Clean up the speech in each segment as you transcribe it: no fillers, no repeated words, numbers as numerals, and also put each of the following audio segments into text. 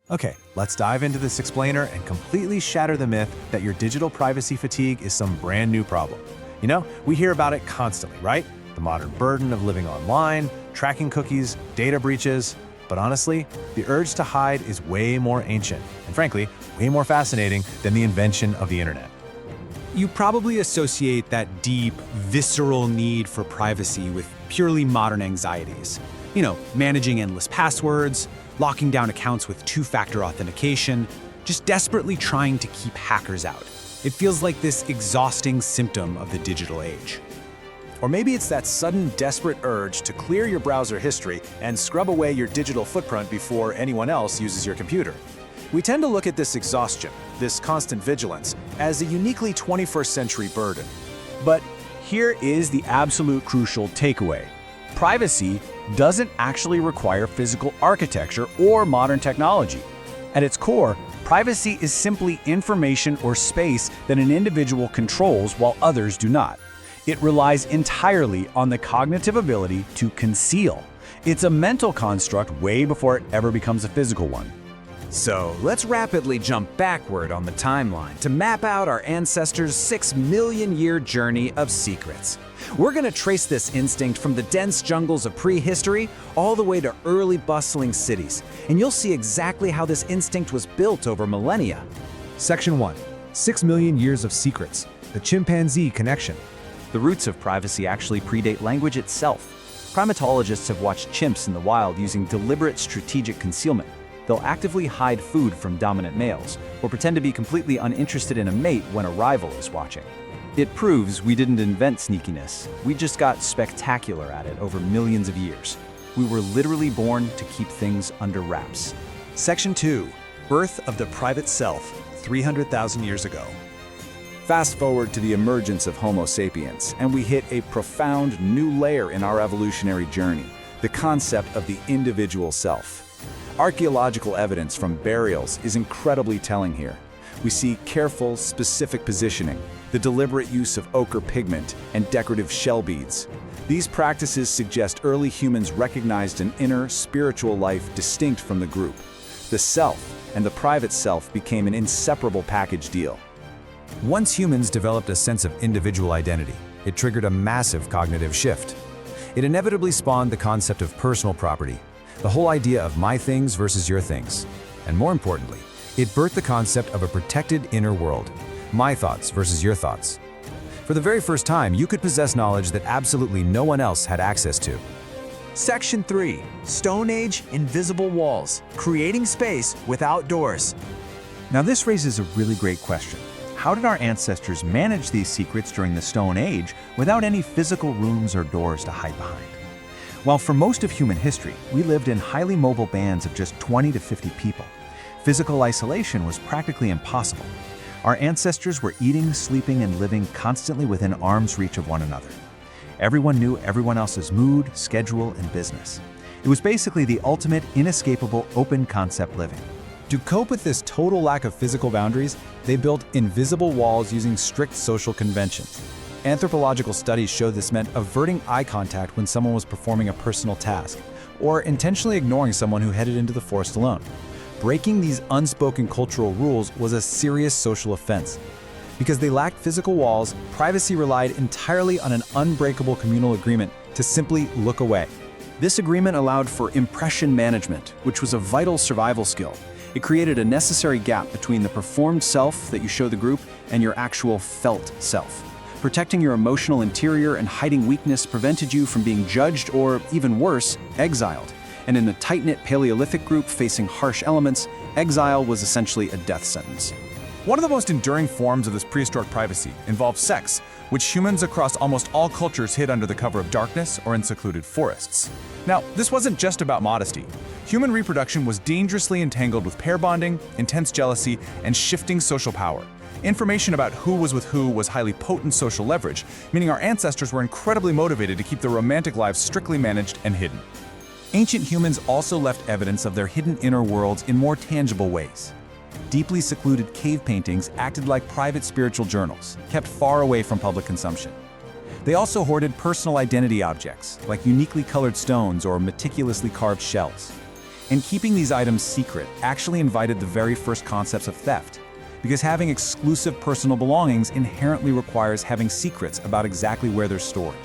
Okay, let's dive into this explainer and completely shatter the myth that your digital privacy fatigue is some brand new problem. We hear about it constantly, right? The modern burden of living online, tracking cookies, data breaches. But honestly, the urge to hide is way more ancient and frankly, way more fascinating than the invention of the internet. You probably associate that deep, visceral need for privacy with purely modern anxieties. Managing endless passwords, locking down accounts with two-factor authentication, just desperately trying to keep hackers out. It feels like this exhausting symptom of the digital age. Or maybe it's that sudden, desperate urge to clear your browser history and scrub away your digital footprint before anyone else uses your computer. We tend to look at this exhaustion, this constant vigilance, as a uniquely 21st century burden. But here is the absolute crucial takeaway. Privacy doesn't actually require physical architecture or modern technology. At its core, privacy is simply information or space that an individual controls while others do not. It relies entirely on the cognitive ability to conceal. It's a mental construct way before it ever becomes a physical one. So let's rapidly jump backward on the timeline to map out our ancestors' 6 million-year journey of secrets. We're going to trace this instinct from the dense jungles of prehistory all the way to early bustling cities, and you'll see exactly how this instinct was built over millennia. Section 1. 6 million years of secrets. The chimpanzee connection. The roots of privacy actually predate language itself. Primatologists have watched chimps in the wild using deliberate strategic concealment. They'll actively hide food from dominant males, or pretend to be completely uninterested in a mate when a rival is watching. It proves we didn't invent sneakiness, we just got spectacular at it over millions of years. We were literally born to keep things under wraps. Section 2. Birth of the private self, 300,000 years ago. Fast forward to the emergence of Homo sapiens, and we hit a profound new layer in our evolutionary journey, the concept of the individual self. Archaeological evidence from burials is incredibly telling here. We see careful, specific positioning, the deliberate use of ochre pigment, and decorative shell beads. These practices suggest early humans recognized an inner, spiritual life distinct from the group. The self and the private self became an inseparable package deal. Once humans developed a sense of individual identity, it triggered a massive cognitive shift. It inevitably spawned the concept of personal property, the whole idea of my things versus your things. And more importantly, it birthed the concept of a protected inner world, my thoughts versus your thoughts. For the very first time, you could possess knowledge that absolutely no one else had access to. Section 3. Stone Age Invisible Walls, Creating Space Without Doors. Now this raises a really great question. How did our ancestors manage these secrets during the Stone Age without any physical rooms or doors to hide behind? Well, for most of human history, we lived in highly mobile bands of just 20 to 50 people. Physical isolation was practically impossible. Our ancestors were eating, sleeping, and living constantly within arm's reach of one another. Everyone knew everyone else's mood, schedule, and business. It was basically the ultimate, inescapable, open concept living. To cope with this total lack of physical boundaries, they built invisible walls using strict social conventions. Anthropological studies show this meant averting eye contact when someone was performing a personal task, or intentionally ignoring someone who headed into the forest alone. Breaking these unspoken cultural rules was a serious social offense. Because they lacked physical walls, privacy relied entirely on an unbreakable communal agreement to simply look away. This agreement allowed for impression management, which was a vital survival skill. It created a necessary gap between the performed self that you show the group and your actual felt self. Protecting your emotional interior and hiding weakness prevented you from being judged or, even worse, exiled. And in a tight-knit Paleolithic group facing harsh elements, exile was essentially a death sentence. One of the most enduring forms of this prehistoric privacy involved sex, which humans across almost all cultures hid under the cover of darkness or in secluded forests. Now, this wasn't just about modesty. Human reproduction was dangerously entangled with pair bonding, intense jealousy, and shifting social power. Information about who was with who was highly potent social leverage, meaning our ancestors were incredibly motivated to keep their romantic lives strictly managed and hidden. Ancient humans also left evidence of their hidden inner worlds in more tangible ways. Deeply secluded cave paintings acted like private spiritual journals, kept far away from public consumption. They also hoarded personal identity objects, like uniquely colored stones or meticulously carved shells. And keeping these items secret actually invited the very first concepts of theft, because having exclusive personal belongings inherently requires having secrets about exactly where they're stored.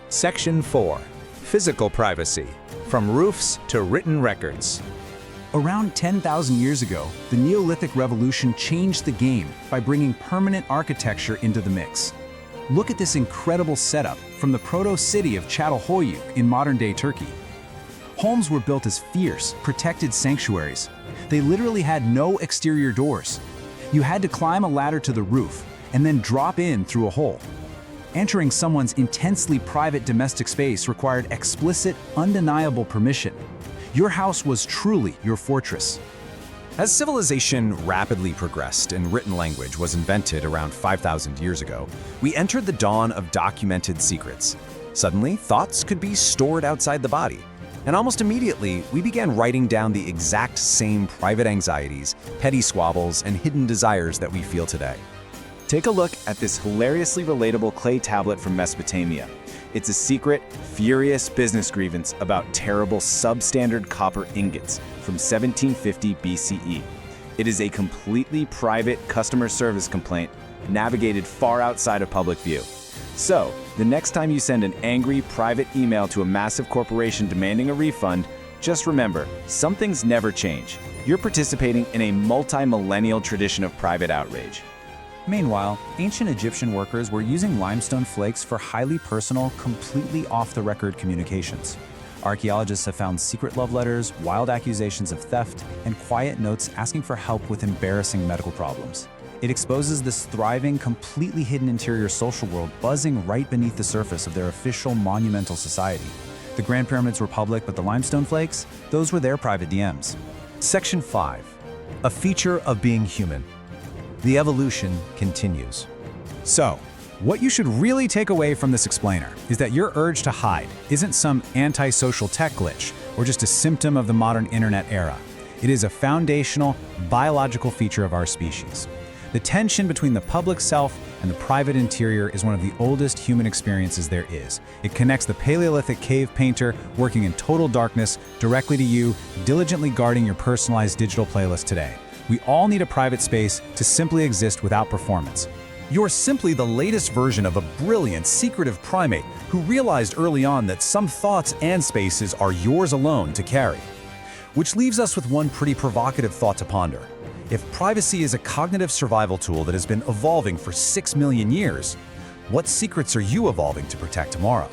Section 4. Physical privacy. From roofs to written records. Around 10,000 years ago, the Neolithic Revolution changed the game by bringing permanent architecture into the mix. Look at this incredible setup from the proto-city of Çatalhöyük in modern-day Turkey. Homes were built as fierce, protected sanctuaries. They literally had no exterior doors. You had to climb a ladder to the roof and then drop in through a hole. Entering someone's intensely private domestic space required explicit, undeniable permission. Your house was truly your fortress. As civilization rapidly progressed and written language was invented around 5,000 years ago, we entered the dawn of documented secrets. Suddenly, thoughts could be stored outside the body. And almost immediately, we began writing down the exact same private anxieties, petty squabbles, and hidden desires that we feel today. Take a look at this hilariously relatable clay tablet from Mesopotamia. It's a secret, furious business grievance about terrible substandard copper ingots from 1750 BCE. It is a completely private customer service complaint navigated far outside of public view. So, the next time you send an angry private email to a massive corporation demanding a refund, just remember, some things never change. You're participating in a multi-millennial tradition of private outrage. Meanwhile, ancient Egyptian workers were using limestone flakes for highly personal, completely off-the-record communications. Archaeologists have found secret love letters, wild accusations of theft, and quiet notes asking for help with embarrassing medical problems. It exposes this thriving, completely hidden interior social world buzzing right beneath the surface of their official monumental society. The Grand Pyramids were public, but the limestone flakes, those were their private DMs. Section 5. A feature of being human. The evolution continues. So, what you should really take away from this explainer is that your urge to hide isn't some antisocial tech glitch or just a symptom of the modern internet era. It is a foundational, biological feature of our species. The tension between the public self and the private interior is one of the oldest human experiences there is. It connects the Paleolithic cave painter working in total darkness directly to you, diligently guarding your personalized digital playlist today. We all need a private space to simply exist without performance. You're simply the latest version of a brilliant, secretive primate who realized early on that some thoughts and spaces are yours alone to carry. Which leaves us with one pretty provocative thought to ponder. If privacy is a cognitive survival tool that has been evolving for 6 million years, what secrets are you evolving to protect tomorrow?